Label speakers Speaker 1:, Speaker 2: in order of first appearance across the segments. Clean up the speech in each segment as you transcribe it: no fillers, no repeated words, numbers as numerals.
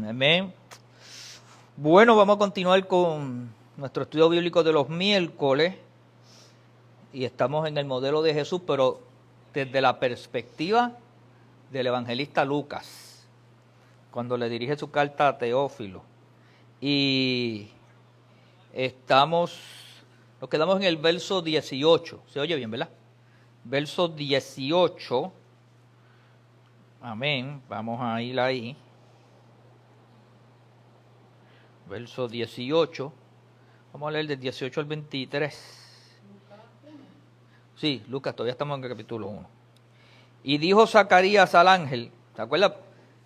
Speaker 1: Amén. Bueno, vamos a continuar con nuestro estudio bíblico de los miércoles y estamos en el modelo de Jesús, pero desde la perspectiva del evangelista Lucas, cuando le dirige su carta a Teófilo. Y nos quedamos en el verso 18, se oye bien, ¿verdad? Verso 18, amén, vamos a ir ahí. Verso 18, vamos a leer del 18 al 23. Sí, Lucas, todavía estamos en el capítulo 1. Y dijo Zacarías al ángel, ¿te acuerdas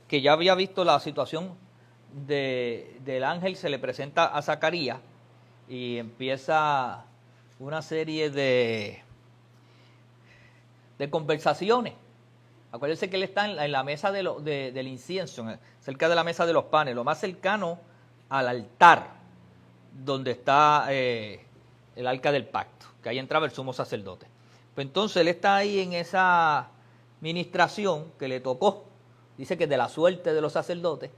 Speaker 1: que ya había visto la situación del ángel? Se le presenta a Zacarías y empieza una serie de conversaciones. Acuérdense que él está en la mesa del incienso, cerca de la mesa de los panes, lo más cercano al altar donde está el arca del pacto, que ahí entraba el sumo sacerdote. Pues entonces él está ahí en esa ministración que le tocó, dice que de la suerte de los sacerdotes,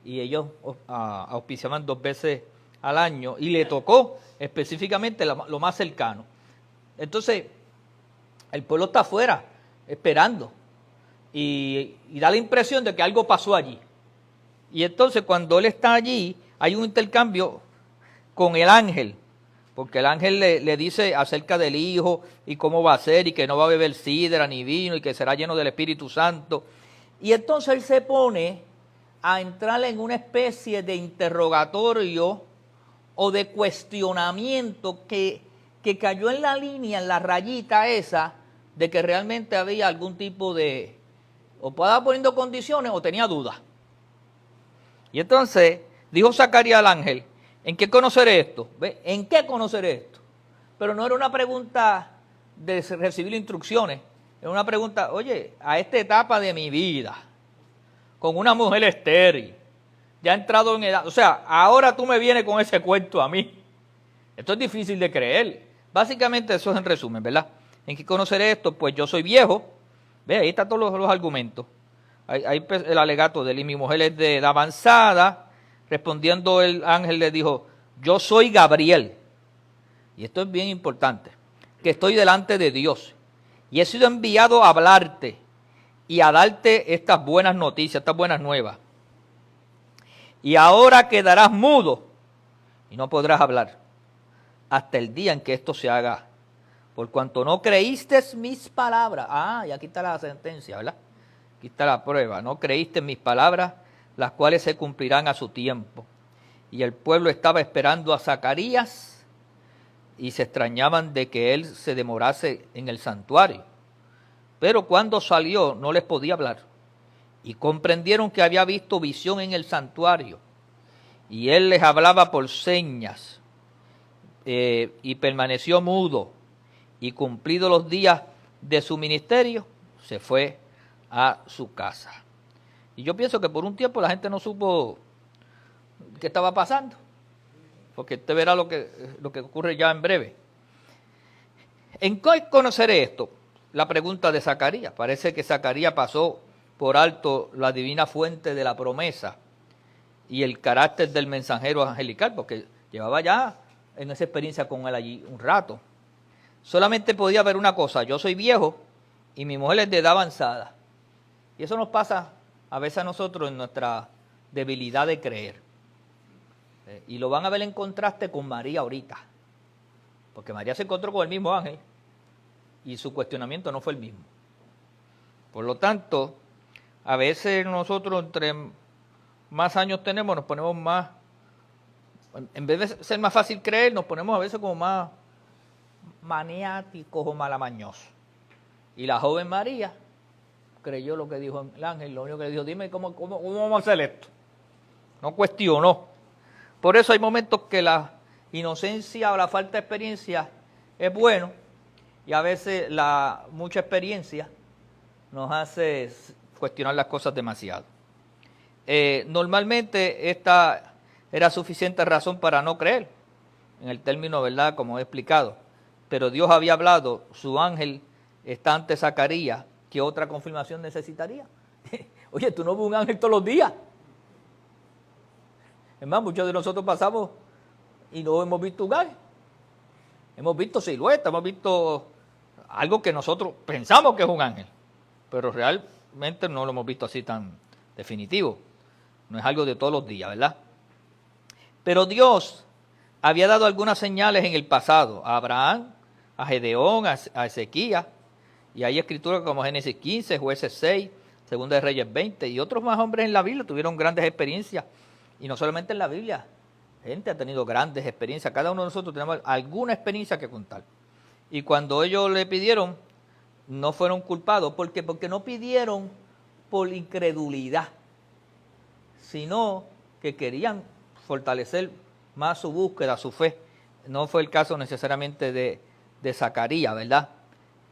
Speaker 1: y ellos auspiciaban 2 veces al año, y le tocó específicamente lo más cercano. Entonces el pueblo está afuera esperando y da la impresión de que algo pasó allí. Y entonces cuando él está allí hay un intercambio con el ángel, porque el ángel le dice acerca del hijo y cómo va a ser, y que no va a beber sidra ni vino, y que será lleno del Espíritu Santo. Y entonces él se pone a entrar en una especie de interrogatorio o de cuestionamiento que cayó en la línea, en la rayita esa, de que realmente había algún tipo de, o estaba poniendo condiciones o tenía dudas. Y entonces dijo Zacarías al ángel, ¿en qué conoceré esto? ¿Ve? ¿En qué conoceré esto? Pero no era una pregunta de recibir instrucciones, era una pregunta, oye, a esta etapa de mi vida, con una mujer estéril, ya he entrado en edad, o sea, ahora tú me vienes con ese cuento a mí. Esto es difícil de creer. Básicamente eso es en resumen, ¿verdad? ¿En qué conoceré esto? Pues yo soy viejo. Ve, ahí están todos los argumentos. Ahí el alegato de él, y mi mujer es de edad avanzada. Respondiendo el ángel le dijo, yo soy Gabriel, y esto es bien importante, que estoy delante de Dios, y he sido enviado a hablarte y a darte estas buenas noticias, estas buenas nuevas. Y ahora quedarás mudo y no podrás hablar hasta el día en que esto se haga, por cuanto no creíste mis palabras. Y aquí está la sentencia, ¿verdad? Aquí está la prueba, no creíste mis palabras, las cuales se cumplirán a su tiempo. Y el pueblo estaba esperando a Zacarías y se extrañaban de que él se demorase en el santuario. Pero cuando salió no les podía hablar, y comprendieron que había visto visión en el santuario, y él les hablaba por señas, y permaneció mudo, y cumplidos los días de su ministerio, se fue a su casa. Y yo pienso que por un tiempo la gente no supo qué estaba pasando, porque usted verá lo que ocurre ya en breve. ¿En qué conoceré esto? La pregunta de Zacarías. Parece que Zacarías pasó por alto la divina fuente de la promesa y el carácter del mensajero angelical, porque llevaba ya en esa experiencia con él allí un rato. Solamente podía ver una cosa: yo soy viejo y mi mujer es de edad avanzada. Y eso nos pasa a veces a nosotros en nuestra debilidad de creer. Y lo van a ver en contraste con María ahorita, porque María se encontró con el mismo ángel y su cuestionamiento no fue el mismo. Por lo tanto, a veces nosotros entre más años tenemos nos ponemos más, en vez de ser más fácil creer, nos ponemos a veces como más maniáticos o malamañosos. Y la joven María creyó lo que dijo el ángel, lo único que le dijo, dime cómo vamos a hacer esto. No cuestionó. Por eso hay momentos que la inocencia o la falta de experiencia es bueno, y a veces la mucha experiencia nos hace cuestionar las cosas demasiado. Normalmente esta era suficiente razón para no creer, en el término, ¿verdad?, como he explicado. Pero Dios había hablado, su ángel está ante Zacarías, ¿qué otra confirmación necesitaría? Oye, tú no ves un ángel todos los días. Es más, muchos de nosotros pasamos y no hemos visto un ángel. Hemos visto siluetas, hemos visto algo que nosotros pensamos que es un ángel, pero realmente no lo hemos visto así tan definitivo. No es algo de todos los días, ¿verdad? Pero Dios había dado algunas señales en el pasado, a Abraham, a Gedeón, a Ezequías, y hay escrituras como Génesis 15, Jueces 6, Segunda de Reyes 20, y otros más hombres en la Biblia tuvieron grandes experiencias, y no solamente en la Biblia, gente ha tenido grandes experiencias, cada uno de nosotros tenemos alguna experiencia que contar. Y cuando ellos le pidieron, no fueron culpados, ¿por qué? Porque no pidieron por incredulidad, sino que querían fortalecer más su búsqueda, su fe. No fue el caso necesariamente de Zacarías, ¿verdad?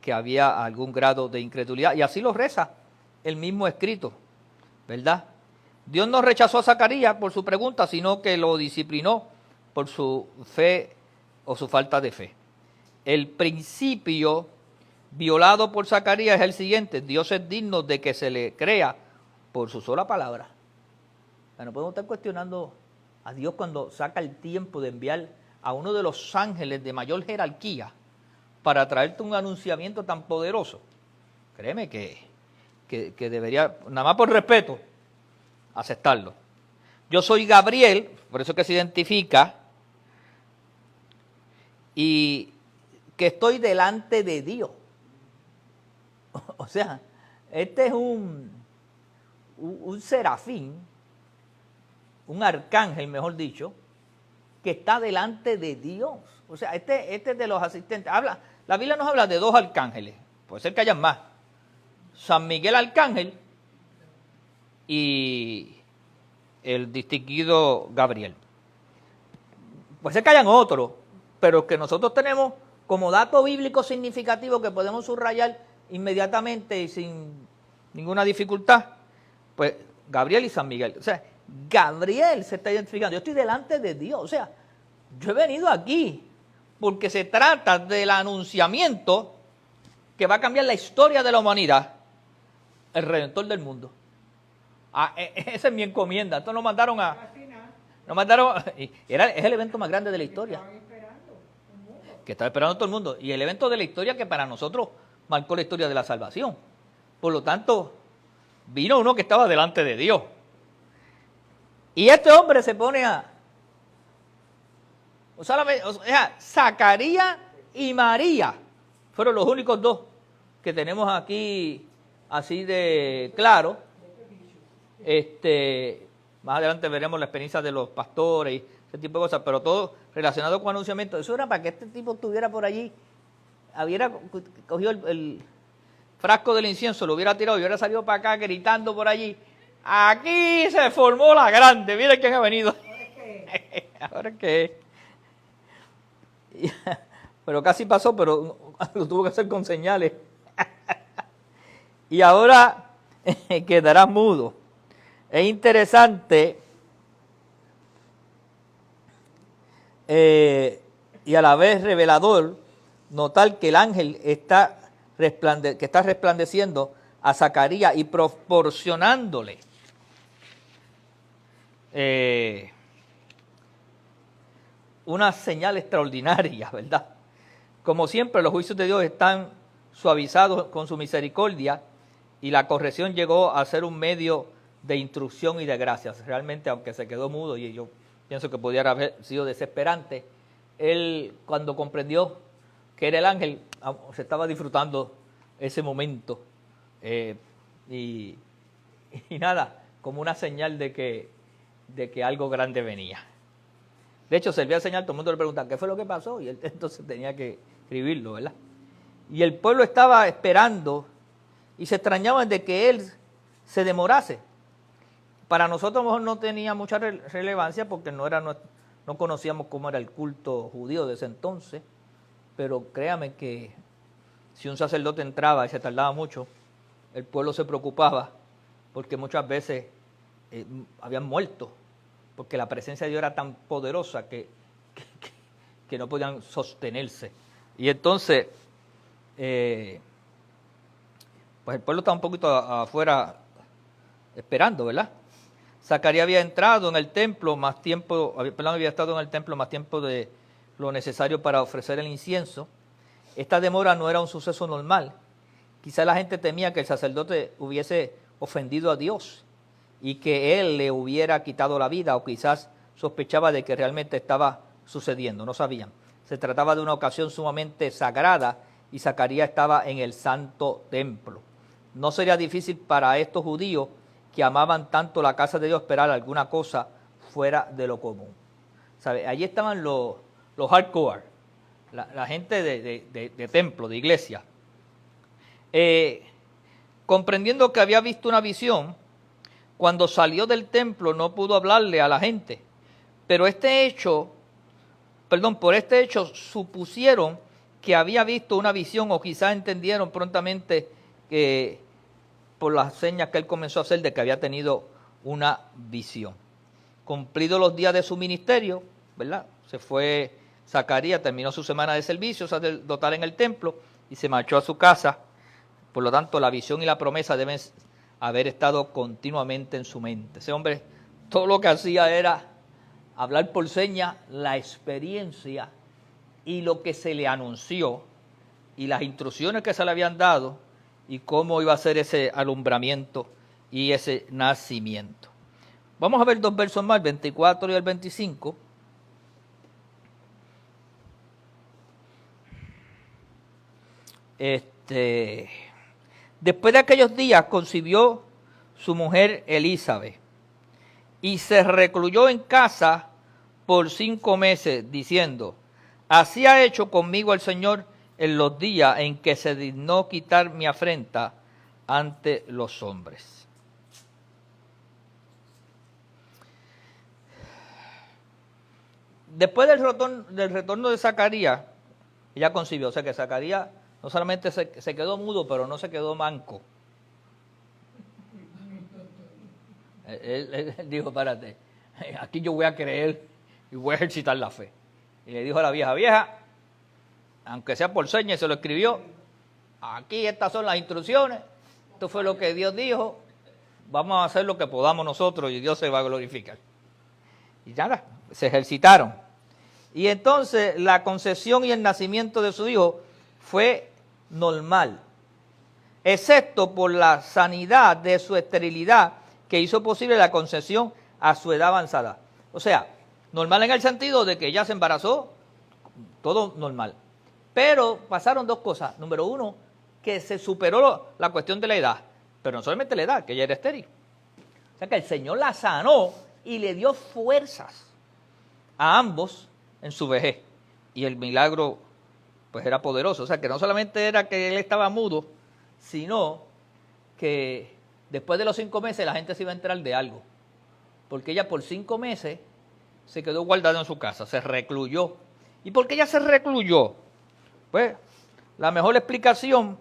Speaker 1: Que había algún grado de incredulidad. Y así lo reza el mismo escrito, ¿verdad? Dios no rechazó a Zacarías por su pregunta, sino que lo disciplinó por su fe o su falta de fe. El principio violado por Zacarías es el siguiente: Dios es digno de que se le crea por su sola palabra. O sea, no podemos estar cuestionando a Dios cuando saca el tiempo de enviar a uno de los ángeles de mayor jerarquía para traerte un anunciamiento tan poderoso. Créeme que debería, nada más por respeto, aceptarlo. Yo soy Gabriel, por eso que se identifica, y que estoy delante de Dios. O sea, este es un serafín, un arcángel, mejor dicho, que está delante de Dios. O sea, este es de los asistentes. La Biblia nos habla de dos arcángeles, puede ser que hayan más. San Miguel Arcángel y el distinguido Gabriel. Puede ser que hayan otros, pero que nosotros tenemos como dato bíblico significativo que podemos subrayar inmediatamente y sin ninguna dificultad, pues Gabriel y San Miguel. O sea, Gabriel se está identificando. Yo estoy delante de Dios. O sea, yo he venido aquí porque se trata del anunciamiento que va a cambiar la historia de la humanidad, el Redentor del mundo. Esa es mi encomienda. Entonces nos mandaron es el evento más grande de la historia. Que estaba esperando todo el mundo. Y el evento de la historia que para nosotros marcó la historia de la salvación. Por lo tanto, vino uno que estaba delante de Dios. Y este hombre se pone o sea, Zacarías y María fueron los únicos dos que tenemos aquí así de claro. Más adelante veremos la experiencia de los pastores y ese tipo de cosas, pero todo relacionado con anunciamiento. Eso era para que este tipo estuviera por allí, hubiera cogido el frasco del incienso, lo hubiera tirado y hubiera salido para acá gritando por allí. Aquí se formó la grande, miren quién ha venido. ¿Ahora qué? Pero casi pasó, pero lo tuvo que hacer con señales. Y ahora quedará mudo. Es interesante y a la vez revelador notar que el ángel está resplandeciendo a Zacarías y proporcionándole una señal extraordinaria, ¿verdad? Como siempre, los juicios de Dios están suavizados con su misericordia y la corrección llegó a ser un medio de instrucción y de gracias. Realmente, aunque se quedó mudo y yo pienso que pudiera haber sido desesperante, él cuando comprendió que era el ángel, se estaba disfrutando ese momento y nada, como una señal de que algo grande venía. De hecho, servía de señal, todo el mundo le preguntaba, ¿qué fue lo que pasó? Y él entonces tenía que escribirlo, ¿verdad? Y el pueblo estaba esperando y se extrañaban de que él se demorase. Para nosotros a lo mejor no tenía mucha relevancia porque no conocíamos cómo era el culto judío de ese entonces, pero créame que si un sacerdote entraba y se tardaba mucho, el pueblo se preocupaba porque muchas veces habían muerto, porque la presencia de Dios era tan poderosa que no podían sostenerse. Y entonces, pues el pueblo estaba un poquito afuera esperando, ¿verdad? Zacarías había entrado en el templo más tiempo, había estado en el templo más tiempo de lo necesario para ofrecer el incienso. Esta demora no era un suceso normal. Quizá la gente temía que el sacerdote hubiese ofendido a Dios y que él le hubiera quitado la vida, o quizás sospechaba de que realmente estaba sucediendo, no sabían. Se trataba de una ocasión sumamente sagrada y Zacarías estaba en el santo templo. No sería difícil para estos judíos que amaban tanto la casa de Dios esperar alguna cosa fuera de lo común. ¿Sabe? Allí estaban los hardcore, la gente de templo, de iglesia. Comprendiendo que había visto una visión, cuando salió del templo no pudo hablarle a la gente, pero por este hecho supusieron que había visto una visión, o quizás entendieron prontamente que por las señas que él comenzó a hacer de que había tenido una visión. Cumplidos los días de su ministerio, ¿verdad? Se fue Zacarías, terminó su semana de servicio sacerdotal en el templo y se marchó a su casa. Por lo tanto, la visión y la promesa deben haber estado continuamente en su mente. Ese hombre, todo lo que hacía era hablar por señas la experiencia y lo que se le anunció y las instrucciones que se le habían dado y cómo iba a ser ese alumbramiento y ese nacimiento. Vamos a ver 2 versos más, el 24 y el 25. Después de aquellos días concibió su mujer Elizabeth y se recluyó en casa por 5 meses, diciendo: así ha hecho conmigo el Señor en los días en que se dignó quitar mi afrenta ante los hombres. Después del retorno de Zacarías, ella concibió. O sea que Zacarías no solamente se quedó mudo, pero no se quedó manco. Él dijo: párate, aquí yo voy a creer y voy a ejercitar la fe. Y le dijo a la vieja, aunque sea por señas, se lo escribió: aquí estas son las instrucciones, esto fue lo que Dios dijo, vamos a hacer lo que podamos nosotros y Dios se va a glorificar. Y nada, se ejercitaron. Y entonces la concepción y el nacimiento de su hijo fue normal, excepto por la sanidad de su esterilidad que hizo posible la concepción a su edad avanzada. O sea, normal en el sentido de que ella se embarazó, todo normal. Pero pasaron 2 cosas. Número 1, que se superó la cuestión de la edad, pero no solamente la edad, que ella era estéril. O sea que el Señor la sanó y le dio fuerzas a ambos en su vejez. Y el milagro pues era poderoso. O sea que no solamente era que él estaba mudo, sino que después de los 5 meses la gente se iba a enterar de algo. Porque ella por 5 meses se quedó guardada en su casa, se recluyó. ¿Y por qué ella se recluyó? Pues la mejor explicación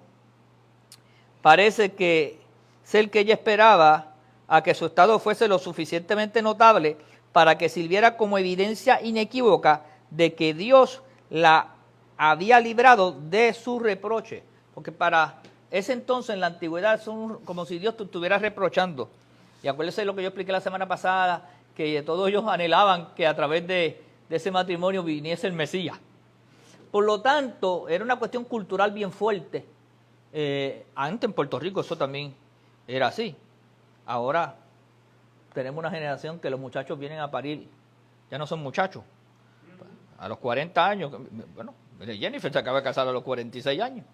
Speaker 1: parece que ser que ella esperaba a que su estado fuese lo suficientemente notable para que sirviera como evidencia inequívoca de que Dios la había librado de su reproche. Porque para ese entonces, en la antigüedad, son como si Dios te estuviera reprochando. Y acuérdense lo que yo expliqué la semana pasada, que todos ellos anhelaban que a través de ese matrimonio viniese el Mesías. Por lo tanto, era una cuestión cultural bien fuerte. Antes en Puerto Rico eso también era así. Ahora tenemos una generación que los muchachos vienen a parir, ya no son muchachos. A los 40 años, bueno, Jennifer se acaba de casar a los 46 años.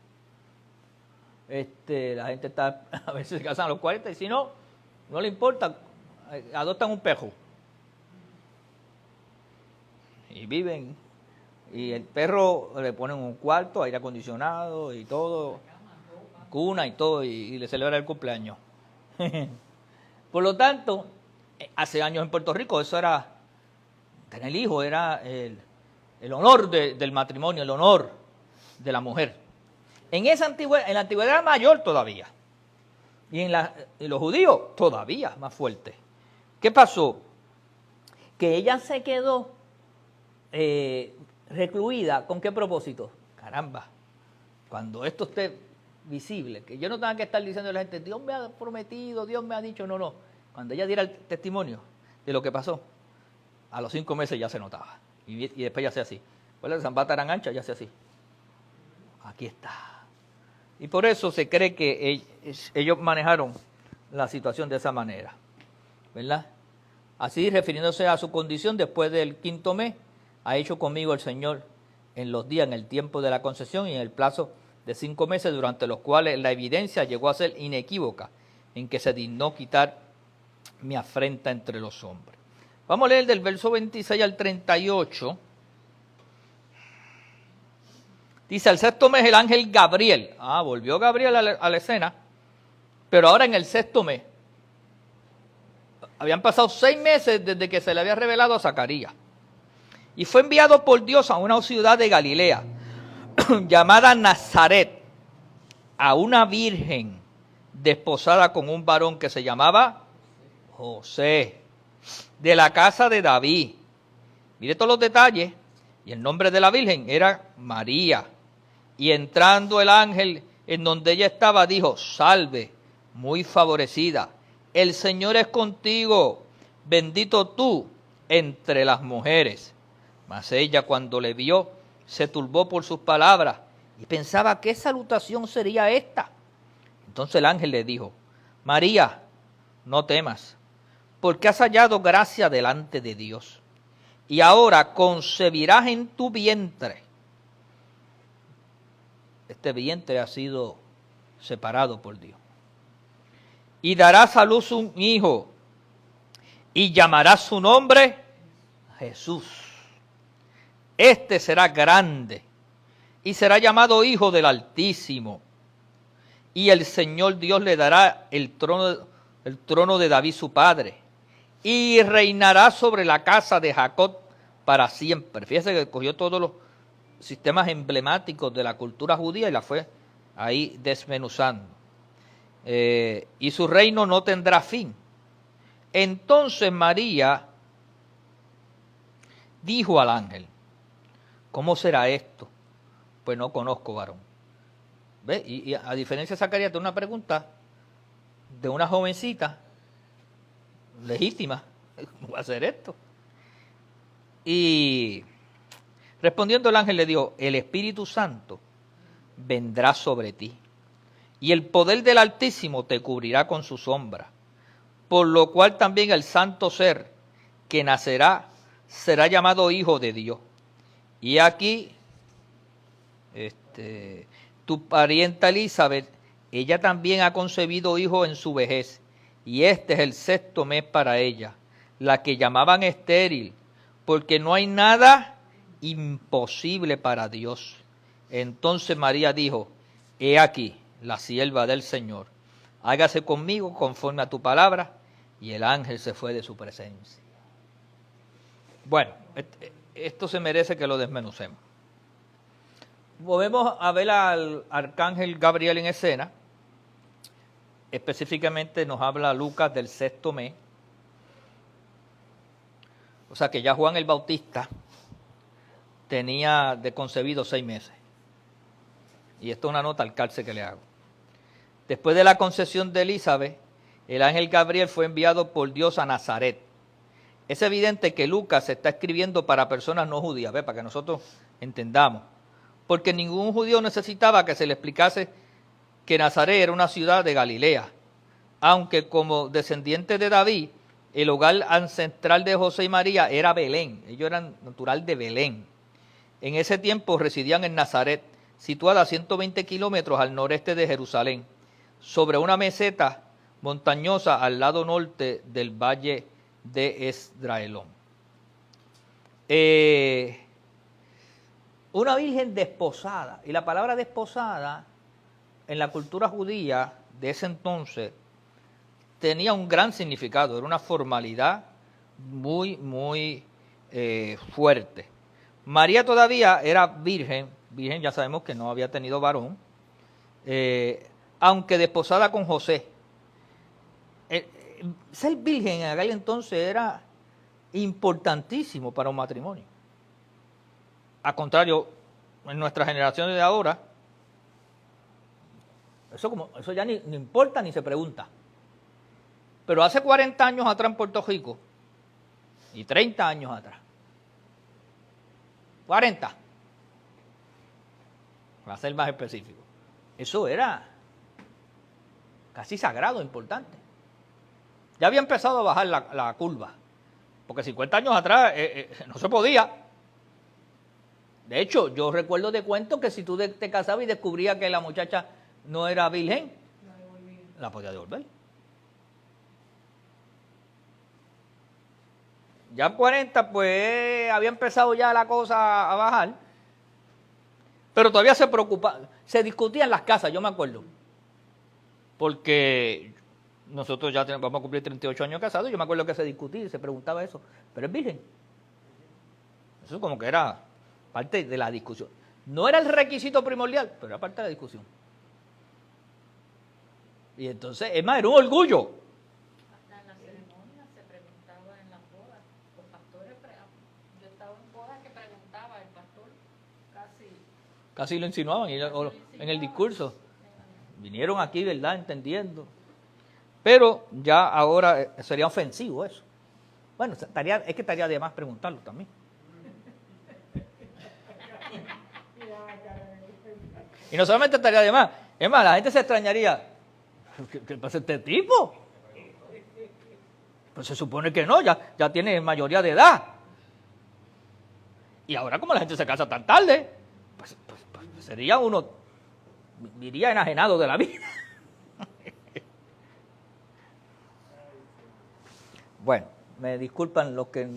Speaker 1: La gente está, a veces se casan a los 40 y si no, no le importa, adoptan un perro. Y viven, y el perro le ponen un cuarto, aire acondicionado y todo, cuna y todo, y le celebra el cumpleaños. Por lo tanto, hace años en Puerto Rico eso era, tener hijos era el honor del matrimonio, el honor de la mujer. En la antigüedad era mayor todavía. Y en los judíos todavía más fuerte. ¿Qué pasó? Que ella se quedó recluida. ¿Con qué propósito? Caramba, cuando esto esté visible, que yo no tenga que estar diciendo a la gente: Dios me ha prometido, Dios me ha dicho, no. Cuando ella diera el testimonio de lo que pasó, a los 5 meses ya se notaba. Y después ya hacía así. Pues las zambatas eran anchas, ya hacía así. Aquí está. Y por eso se cree que ellos manejaron la situación de esa manera, ¿verdad? Así, refiriéndose a su condición, después del 5.º mes, ha hecho conmigo el Señor en los días, en el tiempo de la concepción y en el plazo de 5 meses, durante los cuales la evidencia llegó a ser inequívoca, en que se dignó quitar mi afrenta entre los hombres. Vamos a leer del verso 26 al 38. Dice, al 6.º mes el ángel Gabriel, volvió Gabriel a la escena, pero ahora en el 6.º mes. Habían pasado 6 meses desde que se le había revelado a Zacarías. Y fue enviado por Dios a una ciudad de Galilea, llamada Nazaret, a una virgen desposada con un varón que se llamaba José, de la casa de David. Mire todos los detalles. Y el nombre de la virgen era María. Y entrando el ángel en donde ella estaba, dijo, salve, muy favorecida, el Señor es contigo, bendito tú entre las mujeres. Mas ella, cuando le vio, se turbó por sus palabras y pensaba, ¿qué salutación sería esta? Entonces el ángel le dijo, María, no temas, porque has hallado gracia delante de Dios. Y ahora concebirás en tu vientre. Este vientre ha sido separado por Dios. Y darás a luz un hijo, y llamarás su nombre Jesús. Este será grande, y será llamado Hijo del Altísimo. Y el Señor Dios le dará el trono de David su padre, y reinará sobre la casa de Jacob para siempre. Fíjese que cogió todos los sistemas emblemáticos de la cultura judía y la fue ahí desmenuzando. Y su reino no tendrá fin. Entonces María dijo al ángel, ¿cómo será esto? Pues no conozco varón. ¿Ve? Y a diferencia de Zacarías, tiene una pregunta de una jovencita legítima. ¿Cómo va a ser esto? Y respondiendo el ángel le dijo, el Espíritu Santo vendrá sobre ti, y el poder del Altísimo te cubrirá con su sombra, por lo cual también el santo ser que nacerá será llamado Hijo de Dios. Y aquí, tu parienta Elizabeth, ella también ha concebido hijo en su vejez, y este es el 6.º mes para ella, la que llamaban estéril, porque no hay nada imposible para Dios. Entonces María dijo, he aquí la sierva del Señor, hágase conmigo conforme a tu palabra, y el ángel se fue de su presencia. Bueno, esto se merece que lo desmenucemos. Volvemos a ver al arcángel Gabriel en escena. Específicamente nos habla Lucas del 6.º mes. O sea que ya Juan el Bautista tenía de concebido 6 meses. Y esto es una nota al calce que le hago. Después de la concepción de Elizabeth, el ángel Gabriel fue enviado por Dios a Nazaret. Es evidente que Lucas se está escribiendo para personas no judías, para que nosotros entendamos. Porque ningún judío necesitaba que se le explicase que Nazaret era una ciudad de Galilea. Aunque como descendiente de David, el hogar ancestral de José y María era Belén. Ellos eran natural de Belén. En ese tiempo residían en Nazaret, situada a 120 kilómetros al noreste de Jerusalén, sobre una meseta montañosa al lado norte del valle de Esdraelón. Una virgen desposada, y la palabra desposada en la cultura judía de ese entonces tenía un gran significado, era una formalidad muy, muy fuerte. María todavía era virgen ya sabemos que no había tenido varón, aunque desposada con José. Ser virgen en aquel entonces era importantísimo para un matrimonio. Al contrario, en nuestras generaciones de ahora, eso ya ni importa ni se pregunta. Pero hace 40 años atrás en Puerto Rico, y 30 años atrás, 40, para ser más específico, eso era casi sagrado, importante. Ya había empezado a bajar la curva, porque 50 años atrás no se podía. De hecho, yo recuerdo de cuentos que si tú te casabas y descubrías que la muchacha no era virgen, la podía devolver. Ya en 40, pues, había empezado ya la cosa a bajar, pero todavía se discutía en las casas, yo me acuerdo, porque nosotros ya vamos a cumplir 38 años casados, yo me acuerdo que se discutía y se preguntaba eso, pero es virgen. Eso como que era parte de la discusión. No era el requisito primordial, pero era parte de la discusión. Y entonces, es más, era un orgullo.
Speaker 2: Hasta en la ceremonia se preguntaba en las bodas. Los pastores, yo estaba en bodas que preguntaba, el pastor
Speaker 1: casi lo insinuaban en el discurso. Vinieron aquí, ¿verdad? Entendiendo. Pero ya ahora sería ofensivo eso. Bueno, es que estaría de más preguntarlo también. Y no solamente estaría de más, es más, la gente se extrañaría. ¿Qué pasa este tipo? Pues se supone que no, ya tiene mayoría de edad. Y ahora como la gente se casa tan tarde, pues sería uno, diría, enajenado de la vida. Bueno, me disculpan los que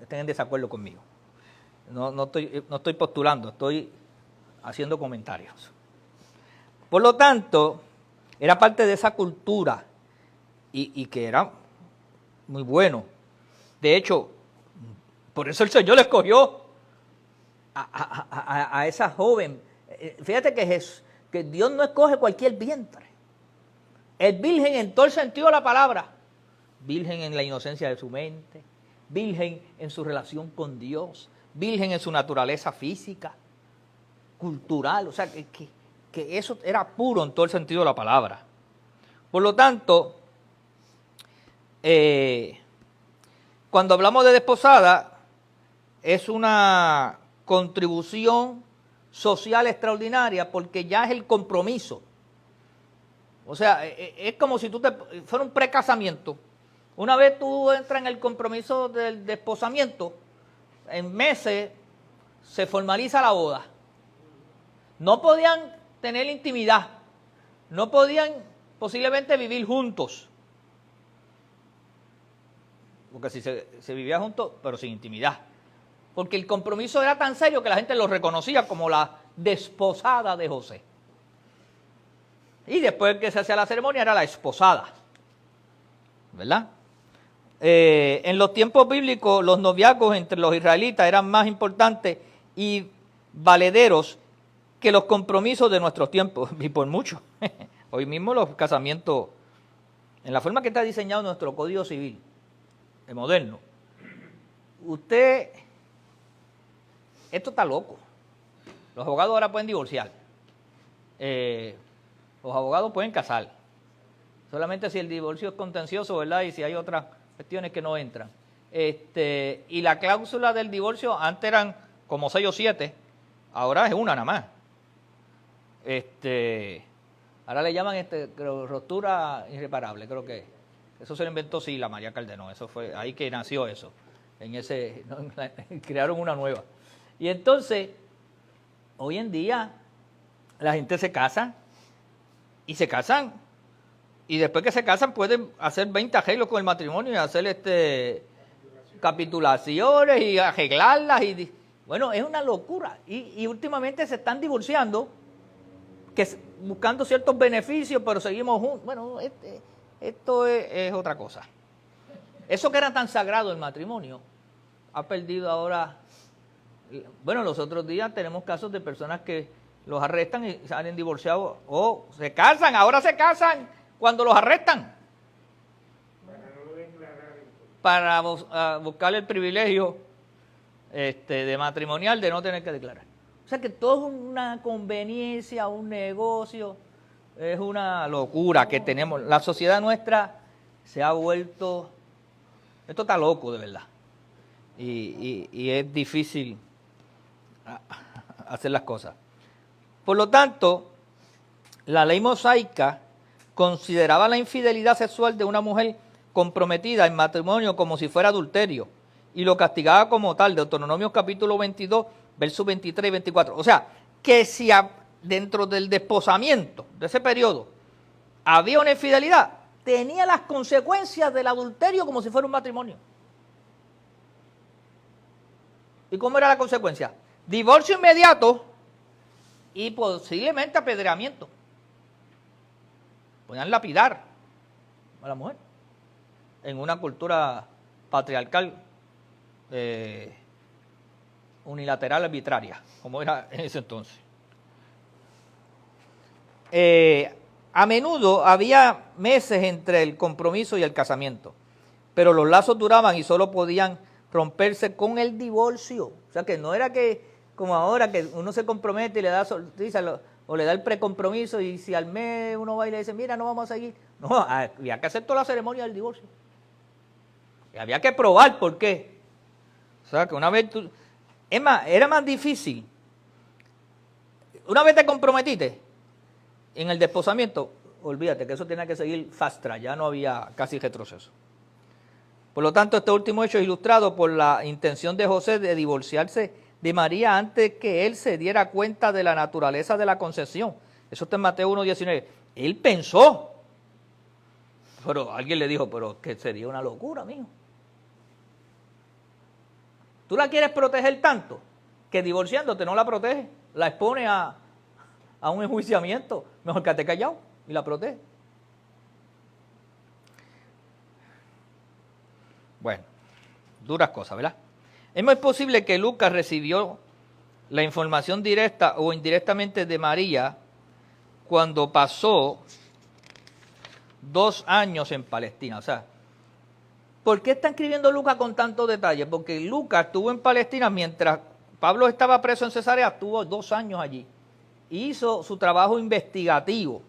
Speaker 1: estén en desacuerdo conmigo. No estoy postulando, estoy haciendo comentarios. Por lo tanto, era parte de esa cultura y que era muy bueno. De hecho, por eso el Señor le escogió a esa joven. Fíjate que Dios no escoge cualquier vientre. Es virgen en todo el sentido de la palabra. Virgen en la inocencia de su mente, virgen en su relación con Dios, virgen en su naturaleza física, cultural, o sea, que eso era puro en todo el sentido de la palabra. Por lo tanto, cuando hablamos de desposada, es una contribución social extraordinaria porque ya es el compromiso. O sea, es como si fuera un precasamiento. Una vez tú entras en el compromiso del desposamiento, en meses se formaliza la boda. No podían tener intimidad, no podían posiblemente vivir juntos. Porque si se vivía juntos, pero sin intimidad. Porque el compromiso era tan serio que la gente lo reconocía como la desposada de José. Y después que se hacía la ceremonia era la esposada. ¿Verdad? En los tiempos bíblicos los noviazgos entre los israelitas eran más importantes y valederos que los compromisos de nuestros tiempos, y por mucho. Hoy mismo los casamientos, en la forma que está diseñado nuestro Código Civil, el moderno, esto está loco. Los abogados ahora pueden divorciar. Los abogados pueden casar. Solamente si el divorcio es contencioso, ¿verdad? Y si hay otras cuestiones que no entran. Y la cláusula del divorcio antes eran como 6 o 7, ahora es una nada más. Ahora le llaman ruptura irreparable, creo que eso se lo inventó la María Calderón, eso fue ahí que nació eso, crearon una nueva. Y entonces, hoy en día, la gente se casa y se casan. Y después que se casan pueden hacer 20 arreglos con el matrimonio y hacer capitulaciones y arreglarlas. Bueno, es una locura. Y últimamente se están divorciando, buscando ciertos beneficios, pero seguimos juntos. Bueno, esto es otra cosa. Eso que era tan sagrado el matrimonio, ha perdido ahora. Bueno, los otros días tenemos casos de personas que los arrestan y salen divorciados o se casan, ahora se casan cuando los arrestan para buscar el privilegio de matrimonial de no tener que declarar. O sea que todo es una conveniencia, un negocio, es una locura que tenemos. La sociedad nuestra se ha vuelto, esto está loco de verdad, y es difícil hacer las cosas. Por lo tanto, la ley mosaica consideraba la infidelidad sexual de una mujer comprometida en matrimonio como si fuera adulterio y lo castigaba como tal, Deuteronomio capítulo 22, versos 23 y 24. O sea, que si dentro del desposamiento de ese periodo había una infidelidad, tenía las consecuencias del adulterio como si fuera un matrimonio. ¿Y cómo era la consecuencia? Divorcio inmediato y posiblemente apedreamiento. Podían lapidar a la mujer en una cultura patriarcal unilateral arbitraria, como era en ese entonces. A menudo había meses entre el compromiso y el casamiento, pero los lazos duraban y solo podían romperse con el divorcio. O sea que no era que, como ahora, que uno se compromete y le da o le da el precompromiso y si al mes uno va y le dice, mira, no vamos a seguir. No, había que hacer toda la ceremonia del divorcio. Y había que probar por qué. O sea que una vez tú... Es más, era más difícil. Una vez te comprometiste en el desposamiento, olvídate que eso tenía que seguir fast track, ya no había casi retroceso. Por lo tanto, este último hecho es ilustrado por la intención de José de divorciarse de María antes que él se diera cuenta de la naturaleza de la concesión. Eso está en Mateo 1:19. Él pensó, pero alguien le dijo, pero que sería una locura, mijo. Tú la quieres proteger tanto que divorciándote no la proteges, la expone a un enjuiciamiento. Mejor quédate callado y la protege. Bueno, duras cosas, ¿verdad? Es muy posible que Lucas recibió la información directa o indirectamente de María cuando pasó 2 años en Palestina. O sea, ¿por qué está escribiendo Lucas con tanto detalle? Porque Lucas estuvo en Palestina mientras Pablo estaba preso en Cesarea, estuvo 2 años allí. Hizo su trabajo investigativo.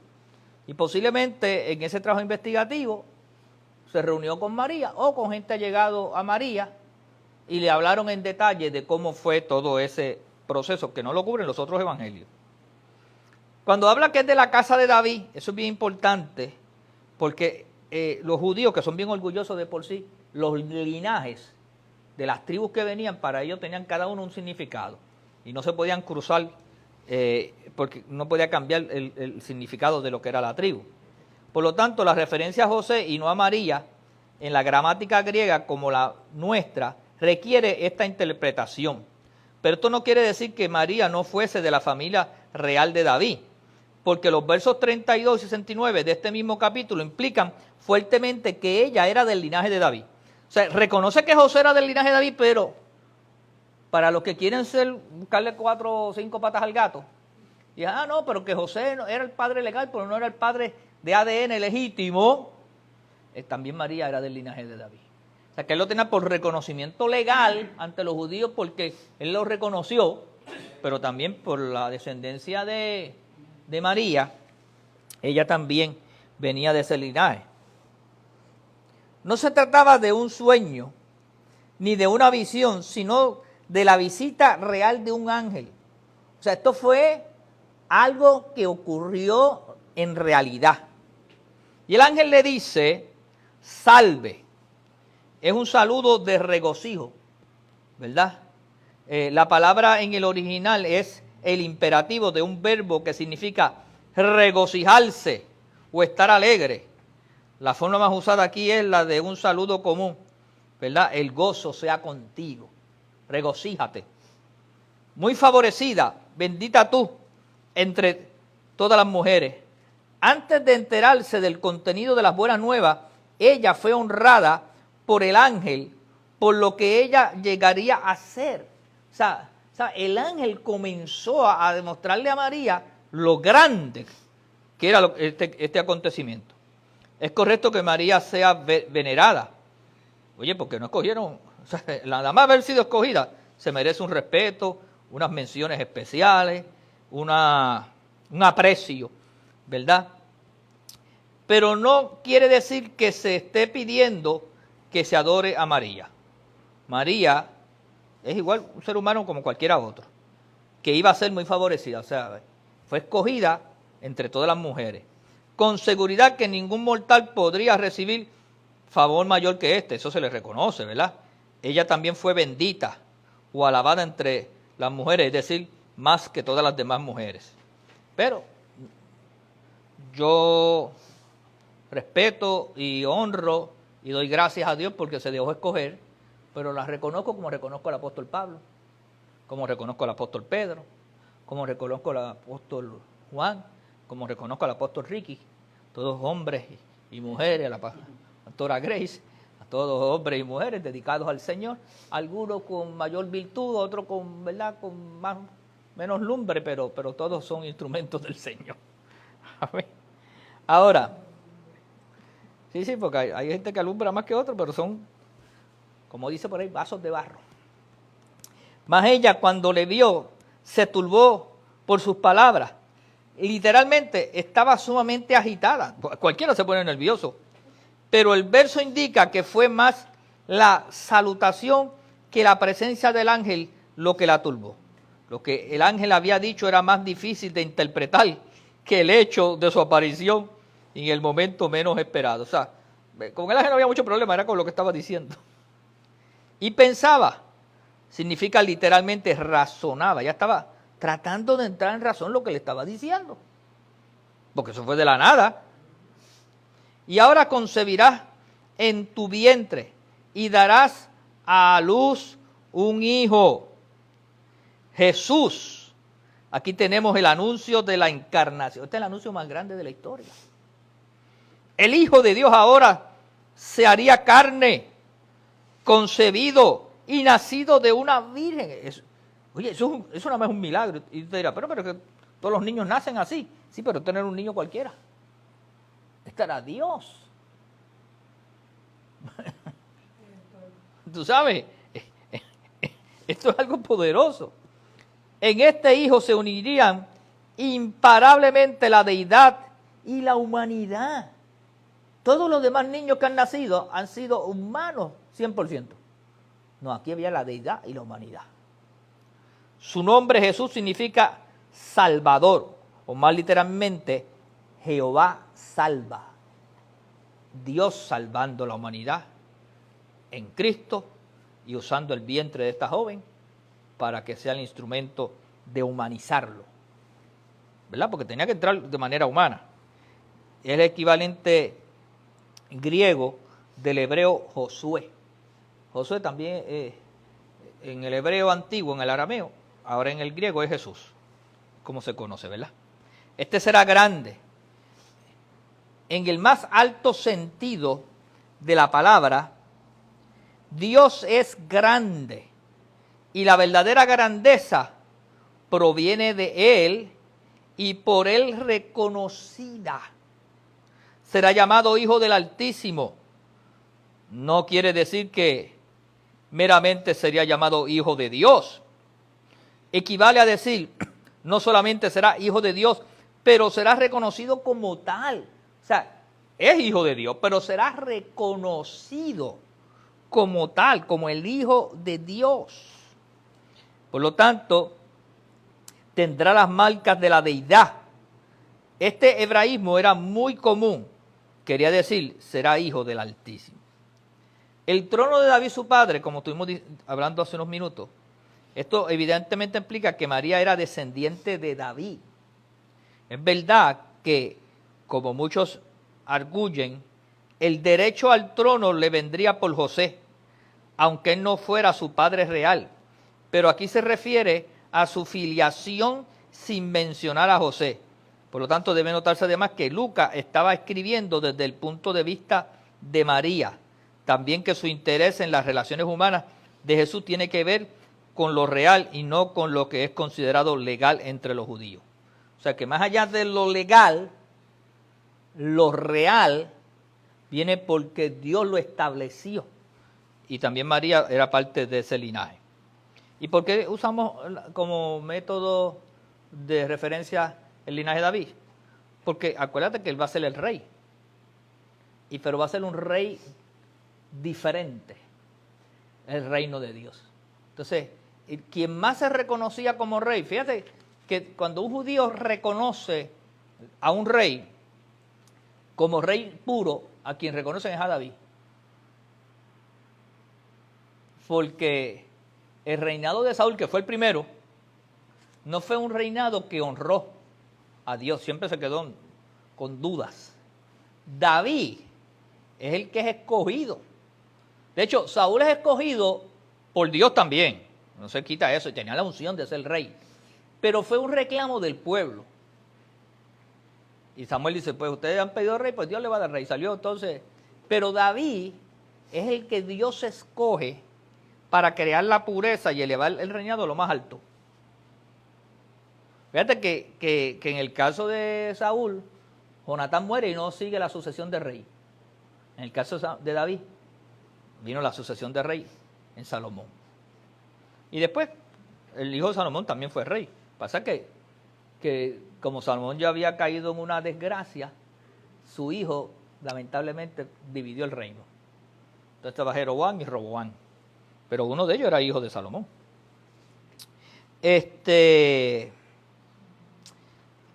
Speaker 1: Y posiblemente en ese trabajo investigativo se reunió con María o con gente allegado a María y le hablaron en detalle de cómo fue todo ese proceso, que no lo cubren los otros evangelios. Cuando habla que es de la casa de David, eso es bien importante, porque los judíos, que son bien orgullosos de por sí, los linajes de las tribus que venían, para ellos tenían cada uno un significado, y no se podían cruzar, porque no podía cambiar el significado de lo que era la tribu. Por lo tanto, la referencia a José y no a María, en la gramática griega como la nuestra, requiere esta interpretación. Pero esto no quiere decir que María no fuese de la familia real de David, porque los versos 32 y 69 de este mismo capítulo implican fuertemente que ella era del linaje de David. O sea, reconoce que José era del linaje de David, pero para los que quieren buscarle 4 o 5 patas al gato, y no, pero que José era el padre legal, pero no era el padre de ADN legítimo, también María era del linaje de David. O sea, que él lo tenía por reconocimiento legal ante los judíos porque él lo reconoció, pero también por la descendencia de María, ella también venía de ese linaje. No se trataba de un sueño, ni de una visión, sino de la visita real de un ángel. O sea, esto fue algo que ocurrió en realidad. Y el ángel le dice, salve. Es un saludo de regocijo, ¿verdad? La palabra en el original es el imperativo de un verbo que significa regocijarse o estar alegre. La forma más usada aquí es la de un saludo común, ¿verdad? El gozo sea contigo, regocíjate. Muy favorecida, bendita tú entre todas las mujeres. Antes de enterarse del contenido de las buenas nuevas, ella fue honrada por el ángel, por lo que ella llegaría a ser. O sea, el ángel comenzó a demostrarle a María lo grande que era este acontecimiento. Es correcto que María sea venerada. Oye, porque no escogieron, o sea, nada más haber sido escogida, se merece un respeto, unas menciones especiales, un aprecio, ¿verdad? pero no quiere decir que se esté pidiendo que se adore a María. María es igual un ser humano como cualquiera otro, que iba a ser muy favorecida, o sea, fue escogida entre todas las mujeres, con seguridad que ningún mortal podría recibir favor mayor que este, eso se le reconoce, ¿verdad? Ella también fue bendita o alabada entre las mujeres, es decir, más que todas las demás mujeres. Pero yo respeto y honro y doy gracias a Dios porque se dejó escoger, pero la reconozco como reconozco al apóstol Pablo, como reconozco al apóstol Pedro, como reconozco al apóstol Juan, como reconozco al apóstol Ricky, todos hombres y mujeres, a la pastora Grace, a todos hombres y mujeres dedicados al Señor, algunos con mayor virtud, otros con, ¿verdad?, con menos lumbre, pero todos son instrumentos del Señor. Amén. Ahora, sí, porque hay gente que alumbra más que otros, pero son, como dice por ahí, vasos de barro. Mas ella, cuando le vio, se turbó por sus palabras. Literalmente estaba sumamente agitada. Cualquiera se pone nervioso. Pero el verso indica que fue más la salutación que la presencia del ángel lo que la turbó. Lo que el ángel había dicho era más difícil de interpretar que el hecho de su aparición en el momento menos esperado. O sea, con el ángel no había mucho problema, era con lo que estaba diciendo. Y pensaba, significa literalmente razonaba, ya estaba tratando de entrar en razón lo que le estaba diciendo, porque eso fue de la nada. Y ahora concebirás en tu vientre y darás a luz un hijo, Jesús. Aquí tenemos el anuncio de la encarnación. Este es el anuncio más grande de la historia. El Hijo de Dios ahora se haría carne, concebido y nacido de una virgen. Oye, eso nada más es un milagro. Y usted dirá, pero que todos los niños nacen así. Sí, pero tener un niño cualquiera. Este era Dios. Tú sabes, esto es algo poderoso. En este hijo se unirían imparablemente la deidad y la humanidad. Todos los demás niños que han nacido han sido humanos 100%. No, aquí había la deidad y la humanidad. Su nombre Jesús significa Salvador, o más literalmente, Jehová salva. Dios salvando la humanidad en Cristo y usando el vientre de esta joven para que sea el instrumento de humanizarlo, ¿verdad? Porque tenía que entrar de manera humana. Es el equivalente griego del hebreo Josué. Josué también en el hebreo antiguo, en el arameo, ahora en el griego es Jesús, como se conoce, ¿verdad? Este será grande. En el más alto sentido de la palabra, Dios es grande y la verdadera grandeza proviene de Él y por Él reconocida. Será llamado Hijo del Altísimo. No quiere decir que meramente sería llamado Hijo de Dios. Equivale a decir, no solamente será Hijo de Dios, pero será reconocido como tal. O sea, es Hijo de Dios, pero será reconocido como tal, como el Hijo de Dios. Por lo tanto, tendrá las marcas de la deidad. Este hebraísmo era muy común. Quería decir, será Hijo del Altísimo. El trono de David, su padre, como estuvimos hablando hace unos minutos, esto evidentemente implica que María era descendiente de David. Es verdad que, como muchos arguyen, el derecho al trono le vendría por José, aunque él no fuera su padre real. Pero aquí se refiere a su filiación sin mencionar a José. Por lo tanto, debe notarse además que Lucas estaba escribiendo desde el punto de vista de María. También que su interés en las relaciones humanas de Jesús tiene que ver con lo real y no con lo que es considerado legal entre los judíos. O sea que más allá de lo legal, lo real viene porque Dios lo estableció. Y también María era parte de ese linaje. ¿Y por qué usamos como método de referencia el linaje de David? Porque acuérdate que él va a ser el rey. pero va a ser un rey diferente, el reino de Dios. Entonces, quien más se reconocía como rey, fíjate que cuando un judío reconoce a un rey como rey puro, a quien reconocen es a David. Porque el reinado de Saúl, que fue el primero, no fue un reinado que honró a Dios, siempre se quedó con dudas. David es el que es escogido. De hecho, Saúl es escogido por Dios también, no se quita eso, y tenía la unción de ser rey. Pero fue un reclamo del pueblo. Y Samuel dice, pues ustedes han pedido rey, pues Dios le va a dar rey. Salió entonces. Pero David es el que Dios escoge para crear la pureza y elevar el reinado a lo más alto. Fíjate que en el caso de Saúl, Jonatán muere y no sigue la sucesión de rey. En el caso de David, vino la sucesión de rey en Salomón. Y después, el hijo de Salomón también fue rey. Pasa que como Salomón ya había caído en una desgracia, su hijo lamentablemente dividió el reino. Entonces estaba Jeroboam y Roboam. Pero uno de ellos era hijo de Salomón.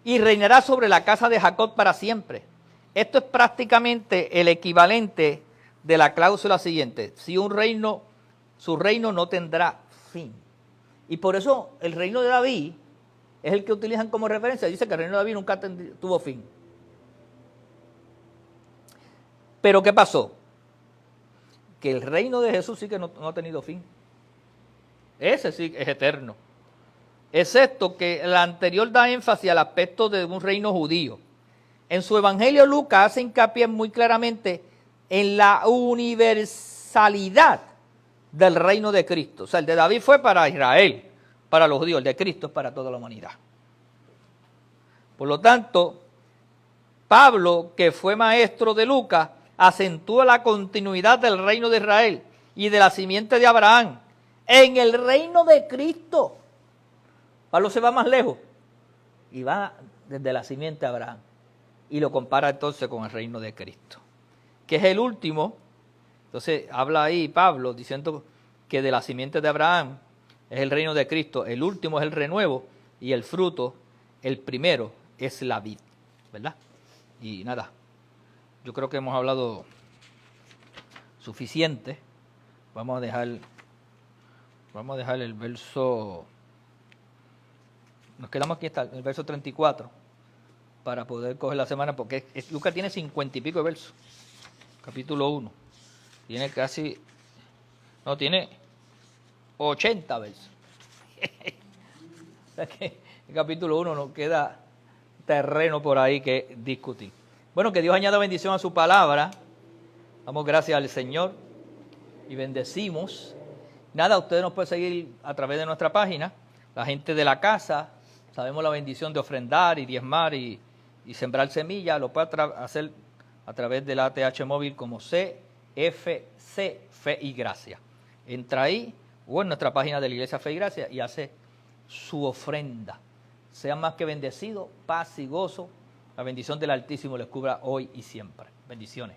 Speaker 1: Y reinará sobre la casa de Jacob para siempre. Esto es prácticamente el equivalente de la cláusula siguiente. Si un reino, su reino no tendrá fin. Y por eso el reino de David es el que utilizan como referencia. Dice que el reino de David nunca tuvo fin. Pero ¿qué pasó? Que el reino de Jesús sí que no ha tenido fin. Ese sí es eterno. Excepto que el anterior da énfasis al aspecto de un reino judío. En su evangelio Lucas hace hincapié muy claramente en la universalidad del reino de Cristo. O sea, el de David fue para Israel, para los judíos, el de Cristo es para toda la humanidad. Por lo tanto, Pablo, que fue maestro de Lucas, acentúa la continuidad del reino de Israel y de la simiente de Abraham en el reino de Cristo. Pablo se va más lejos y va desde la simiente de Abraham y lo compara entonces con el reino de Cristo, que es el último. Entonces habla ahí Pablo diciendo que de la simiente de Abraham es el reino de Cristo, el último es el renuevo y el fruto, el primero, es la vid, ¿verdad? Y nada, yo creo que hemos hablado suficiente. Vamos a dejar el verso, nos quedamos aquí hasta el verso 34 para poder coger la semana, porque Lucas tiene 50 y pico de versos, capítulo 1, tiene casi, no, tiene 80 versos. O sea que el capítulo 1 nos queda terreno por ahí que discutir. Bueno, que Dios añada bendición a su palabra. Damos gracias al Señor y bendecimos. Nada, usted nos puede seguir a través de nuestra página. La gente de la casa, sabemos la bendición de ofrendar y diezmar y sembrar semillas. Lo puede hacer a través de la ATH móvil como CFC, Fe y Gracia. Entra ahí o en nuestra página de la Iglesia Fe y Gracia y hace su ofrenda. Sean más que bendecidos, paz y gozo. La bendición del Altísimo les cubra hoy y siempre. Bendiciones.